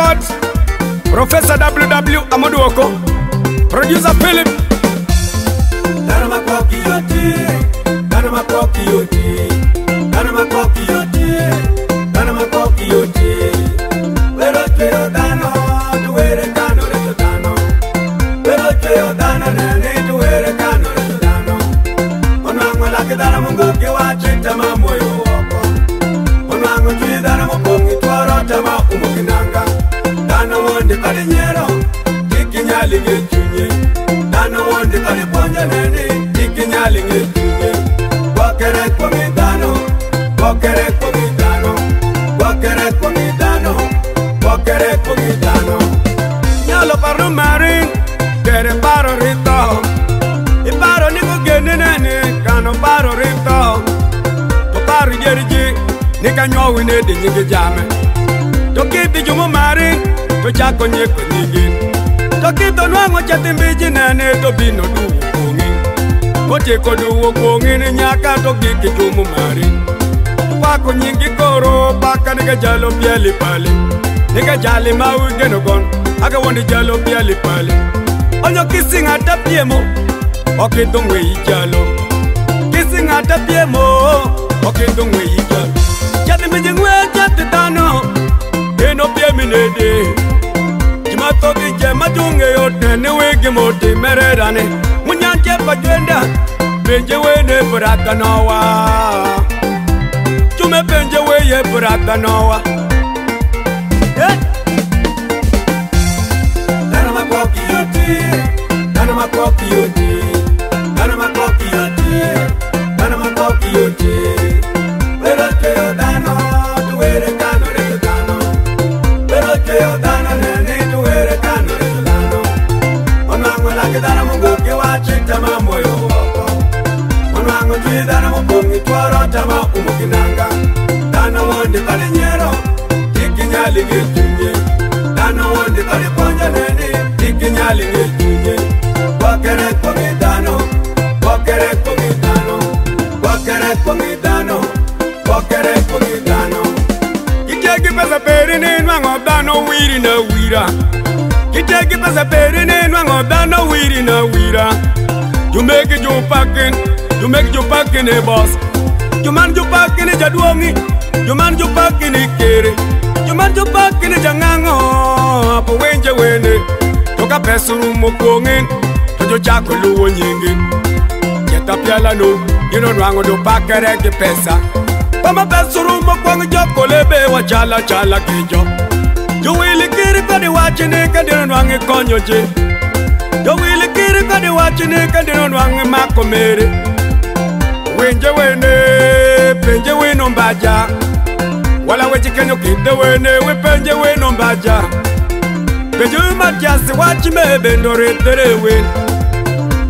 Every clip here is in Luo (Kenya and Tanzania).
Records, Proffesor WW Amoduoko, Producer Philip. Dhano Makwo Kiyoti, Dhano Makwo Kiyoti, Dhano Makwo Kiyoti, Dhano Makwo Kiyoti. Pero cheo Dhano, tuwere kano reto Dhano. Pero cheo Dhano nene tuwere kano reto Dhano. Onwango laki Dhano mungo kiwache tama moyo wako. Onwango chui Dhano mupongi tuwaro tama umukinanga. Dhano wonde kali nyero, kiki nyali ngechunye. Dhano wonde kali ponja nene, kiki nyali ngechunye. Wakere kwa mi Dhano, wakere kwa mi Dhano, wakere kwa mi Dhano, wakere kwa mi Dhano. Nyalo paro marin, kere paro rito. Iparo niko gene nene, kano paro rito. To paro jeriji, nika nyowi nede nyingi jame. To kiti jumo marin, to chako nyeko nyingi. To kito nwango chatimbiji nene, to bino duwo kongi. Koche koduwo kongi ni nyaka to kiki jumo marin. Pako nyingi koro, paka nika jalo piali pali. Nika jali mawi geno gon, aga wondi jalo piali pali. Onyo kissing ata piemo, okidongwe ijalo. Kissing ata piemo, okidongwe ijalo. Chati mbijingwe chati Dhano, eno piemi nede. Jimato di jema junge yote ne wegi moti mererane. Munyanche pajwenda, benje wene brata nowa. Chume benje weye brata nowa. Dhano Makwo Kiyoti, Dhano Makwo Kiyoti, Dhano Makwo Kiyoti, Dhano Makwo Kiyoti. Pero cheo Dhano, tuwere kano reto Dhano. Pero cheo Dhano nene, tuwere kano reto Dhano. Onwango laki Dhano mungo kiwache tama moyo wako. Onwango chui Dhano mupongi tuwaro tama umukinanga. Dhano wonde kali nyero, kiki nyali ngechunye. Dhano wonde kali ponja nene, kiki nyali ngechunye. Wakere kwa mi Dhano, wakere kwa mi Dhano, wakere kwa mi Dhano, wakere kwa mi Dhano. Kitegi pesa peri ni nwango Dhano wiri na wira. Kitegi pesa peri ni nwango Dhano wiri na wira. You make it you packing a boss. You man you packing a jadwongi. You man you packing a kere. You man you packing a jangango. Po wenje wene. Toka pesuru mokongin. Tojo chako luwo nyingin. Yeta piala no. You don't wango do pakere ke pesa. Pama pesuru mokongi joko lebe wa chala chala kijo. You will kiri kadi wachine kadi nwangi konyo je. You will kiri kadi wachine kadi nwangi makomere. Wenje wene, penje weno mbaja. Wala wechi kenyo kinde wene, we penje weno mbaja. Penje we matiasi wachi mebe ndore tere wene.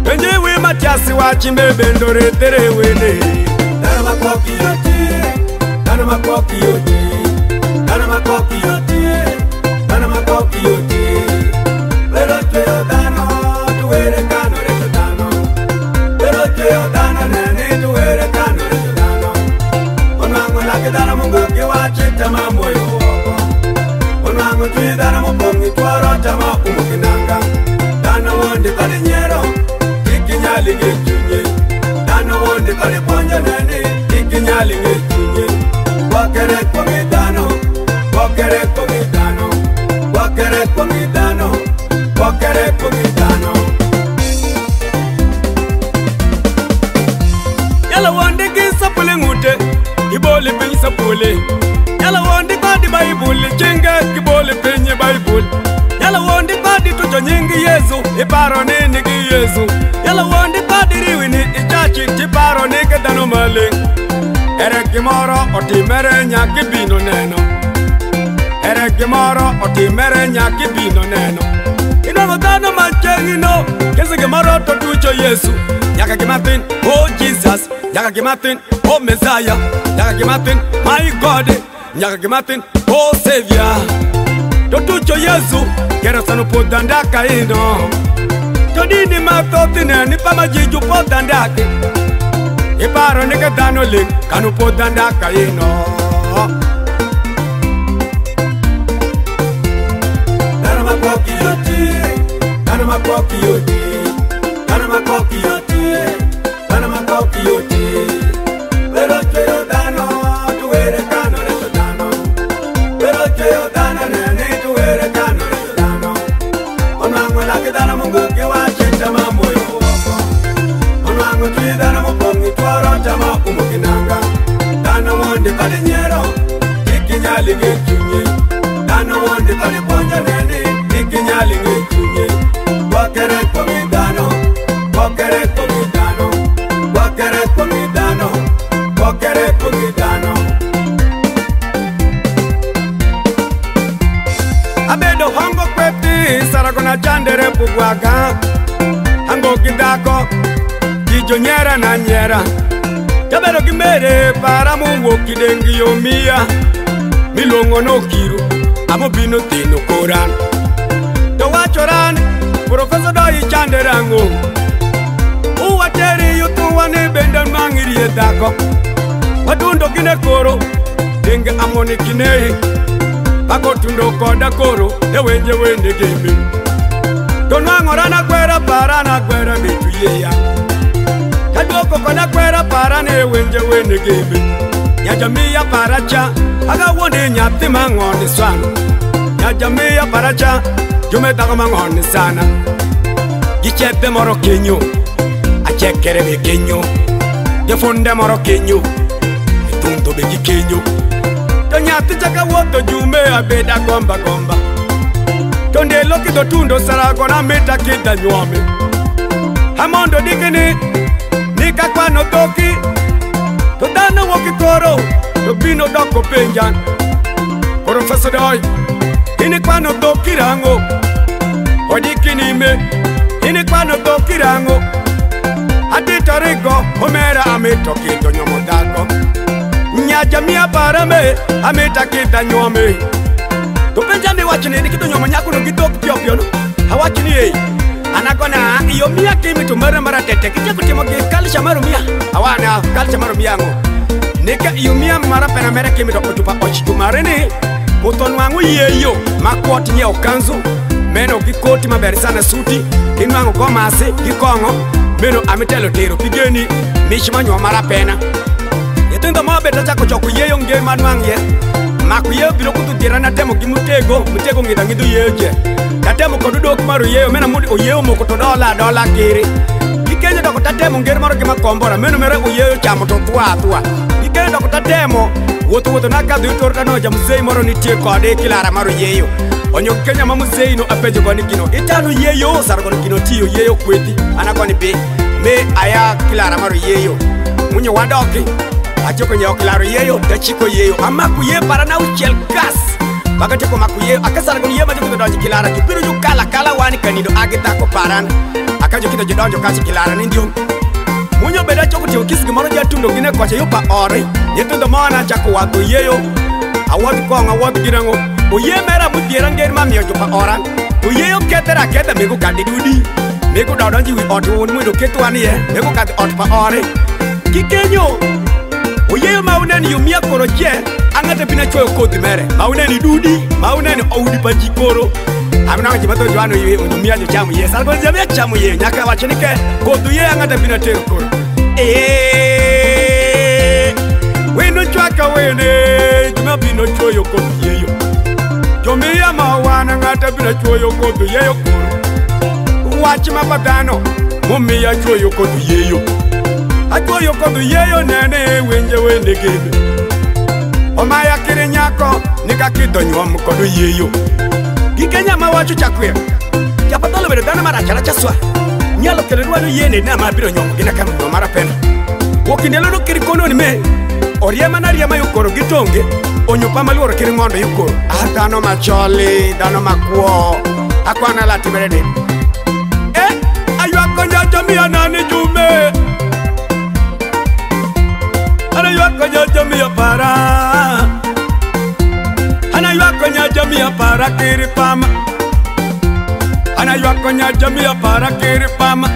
Penje we matiasi wachi mebe ndore tere wene. Dhano Makwo Kiyoti, Dhano Makwo Kiyoti, Dhano Makwo Kiyoti, Dhano Makwo Kiyoti. Pero cheo Dhano, tuwere kano reto Dhano. Pero cheo Dhano nene, tuwere kano reto Dhano. Onwango laki Dhano mungo kiwache tama moyo wako. Onwango chui Dhano mupongi tuwaro tama umukinanga. Dhano wonde kali nyero, kiki nyali ngechunye. Dhano wonde kali ponja nene, kiki nyali ngechunye. Wakere kwa mi Dhano, wakere kwa mi Dhano, wakere kwa mi Dhano, wakere kwa mi Dhano. Yala wonde ki sapule ngute. Ibole pinyi sapule. Yala wonde kadi Bible chinga. Kibole pinyi Bible. Yala wonde kadi tucho nyingi Yesu. Iparo nini ki Yesu. Yala wonde kadi riwini ichachi. Tiparo nike Dhano male. Ere kimoro otimere nyaki bino neno. Ere kimoro otimere nyaki bino neno. Inongo Dhano machengino. Kesi kimoro to tucho Yesu. Nyaka kimatin, oh Jesus. Nyaka kimatin, oh Messiah. Nyaka kimatin, my God. Nyaka kimatin, oh Savior. To tucho Yesu. Kero sanu podandaka ino. To dini matoti neni pama jiju podandake. Iparo nike Dhano ling kanu podandaka ino. Makwo Kiyoti, Dhano Makwo Kiyoti, Dhano Makwo Kiyoti, Dhano Makwo Kiyoti. Pero chweyo dhano, tuwere kano reto dhano. Pero chweyo dhano nene, tuwere kano reto dhano. Onwango lake dhano mungu kiwache chama moyo wako. Onwango tui dhano mupongi tuwaro chama umukinanga. Dhano wonde pale nyero, ikinyali ngechunye. Dhano wonde pale ponja nene, ikinyali ngechunye. Wakere komi dhano, wakere komi dhano, wakere komi dhano, wakere komi dhano. Abedo hongo kweti, saragona chandere pugwaga. Hango kidako, kijo nyera na nyera. Jabedo gimere para mungu kidengi yomia. Milongo no kiru, amo bino tino koran. Towachoran, Proffesor Odoi chanderango. Uwateri yutuwane bendan mangiri edako. Wadundo kine koro, denge amoni kinei. Pako tundo koda koro, ewenje wende gemi. Tonwangorana kwera parana kwera mitu yeya. Kadoko koda kwera parana ewenje wende gemi. Nyajamia paracha, aga wonde nyati mangoni swana. Nyajamia paracha, jume dago mangoni sana. Gichepe moro kenyo, achekere be kenyo. Gefunde moro kenyo, etunto be kenyo. Tonyati chaka woto jume abeda gomba gomba. Tonde loki do tundo saragona meta kita nyome. Hamondo dikini, nika kwano toki. To Dhano woki koro, to bino doko penjan. Proffesor Odoi, ini kwano toki rango. Odikini me, ini kwano toki rango. Adito rigo, omera amito kito nyomodako. Nyajamia parame, amita kita nyome. To penjani wachini, nikito nyomonyaku no gitok piopiono. Hawachini hei. Anagona yomia kimi tumara mara tete kicha kutimo kali chamaru mia awana kali chamaru mia ngo nika yomia mara pena mera kimi to kutupa ochitumare ni utonwangu yeyo Makwo tinye okanzu meno kikoti maberi sana suti kinwangu gomasi kikongo meno amitelo tero pigeni mishimanywa mara pena yetendo mabeta chako choku yeyo nge manwangie Makwo biro kutudirana temo kimutego mutego ngidangidu yeje tatemo kodudo kumaru yeyo mena mudi oyeyo moko to dola kiri Gikenya doko tatemo ngeri maro kima kombora meno mere oyeyo chamo to tua Gikenya doko tatemo woto nakadhu itorka no jamuzei moro nitie kode kilara maro yeyo Onyo Kenya mamuzei no apejo koni kino itano yeyo saragoni kino tiyo yeyo kweti anakoni be me aya kilara maro yeyo Munyo wadoki achoko nyeo kilaro yeyo tachiko yeyo Makwo ye para na uchel gas Bakati ko Makwo ye akasara ko yema jiko donjo kilara kipiro ju kala wani kanido agita ko paran akajo kito donjo kasi kilara nindio Munyo beda choko tio kisigi maro ja tundo gine ko cha yopa ore yetundo mona chako wago yeyo awadu ko awadu girango o ye mera mudiera ngeri mamiyo jopa oran o yeyo ketera keta mego kadidudi mego donjo wi otu won mudo ketwani ye mego kad ot pa ore kikenyo o yeyo mauneni yomia koro che angate pina choyo kodi mere mauneni dudi mauneni oudi panjikoro amna jibato jwano yeyo yomia jo chamu ye salgo jamia chamu ye nyaka wachinike kodu ye angate pina tero koro weno chwaka wene juma pino choyo kodi yeyo jomia mawana ngate pina choyo kodi yeyo koro wachima badano mumia choyo kodi yeyo Achoyo kodu yeyo nene wenje wende gebe Omaya kiri nyako nika kido nyuamu kodu yeyo Gikenya mawachu chakwe Japatolo bede dana mara chala chaswa Nyalo kere ruwanu yene na mabiro nyuamu gina kama mara pena Wakindelo no kiri kono ni me Oriema na riema yukoro gitonge Onyopama luoro kiri ngondo yukoro Dhano macholi, Dhano Makwo Akwana lati berede Ayu akonya jamia nani jume Ana yuakonya jamia para Ana yuakonya jamia para kiri pama Ana yuakonya jamia para kiri pama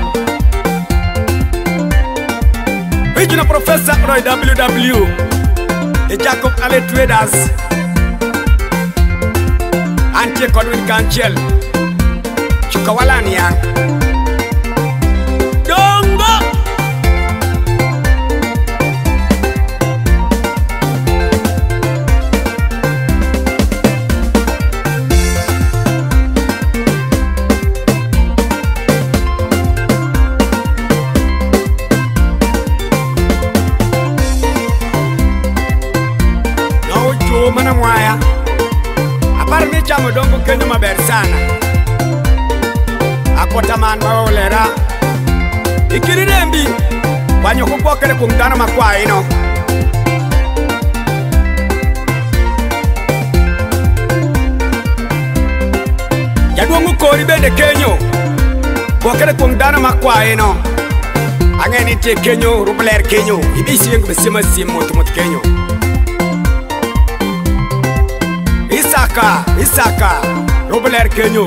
Vigilant Proffesor OdoiWW The Jacob Ale Traders Anti-Economic Council kawalani yang dongo mana mwaya apar ni chamo dongo kenyo maber sana akota man maolera ikiri rembi wanyo kupokere kumdana makwai no jadwongu kori bende kenyo pokere kumdana makwai no angeni te kenyo rubler kenyo ibisi yengu besima simu tumot kenyo Isaka, Robeler Kenyo.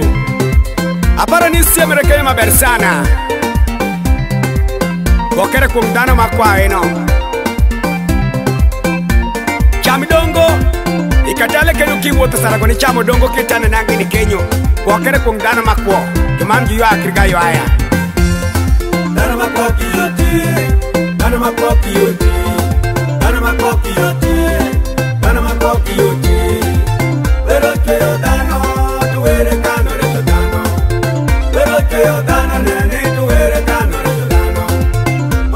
Apara ni siemere Kenya maber sana. Bokere kumdana makwai no. Chamidongo, ikatale Kenyo kiwota sarago ni chamodongo kitane nangi ni Kenyo. Bokere kumdana makwo, kimanju yu akirga yu aya. Dhano makwo Kiyoti, Dhano makwo Kiyoti, Dhano makwo Kiyoti, Dhano makwo Kiyoti. Pero que yo Dhano, tú eres Dhano, eres Dhano. Pero que yo Dhano, nene, tú eres Dhano, eres Dhano.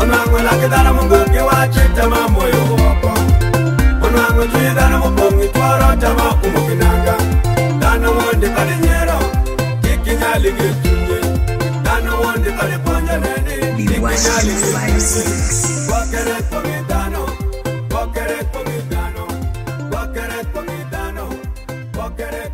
Onwango la que Dhano mungo que wachita mamo yo wako. Onwango tuye Dhano mupongi tuaro chama umukinanga. Dhano wonde kale nyero, kiki nyali giltunye. Dhano wonde kale ponja nene, kiki nyali giltunye. Wakere pongi Dhano, wakere pongi Dhano, wakere pongi Dhano. Get it,